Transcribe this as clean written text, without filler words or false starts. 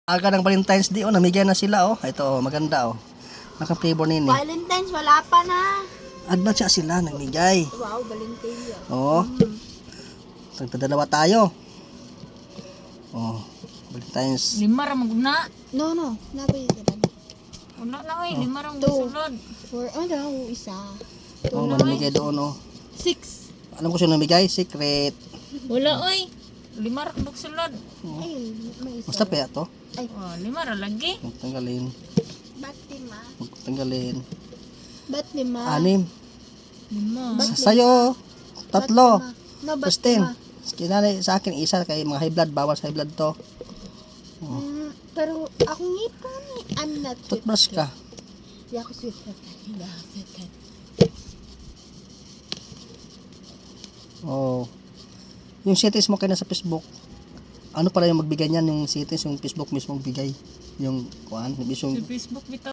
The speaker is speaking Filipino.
Aga ng Valentine's Day, namigay na sila, Ito, maganda, Naka-flavor nini. Valentine's, wala pa na. Advance siya sila, namigay. Wow, Valentine. Oo. Tagpadalawa tayo. Valentine's. 5 ra maguna. No. Napay ka ba? Wala na oy, 5 ra Two. sulod. For, isa. Namigay doon, 6. Alam ko siya namigay, secret. Wala oy. 5 ra sulod. Ayun, may isa. Basta pa to. Ay, 5 ra lagi. Tanggalin. ba't lima? Tanggalin. Ba't lima? 6. 5. Sa'yo, 3. No, ba't Justin. lima? Kinalay sa akin, isa kay mga high blood, bawal sa high blood to. Pero ako ngipon eh. I'm not sweet. Toothbrush ka. Hindi ako sweet. Hindi ako sweet. Yung settings mo kayo na sa Facebook, ano pala yung magbigay niyan, yung settings, yung Facebook mismo bigay. Yung kuan, Sa Facebook bitaw.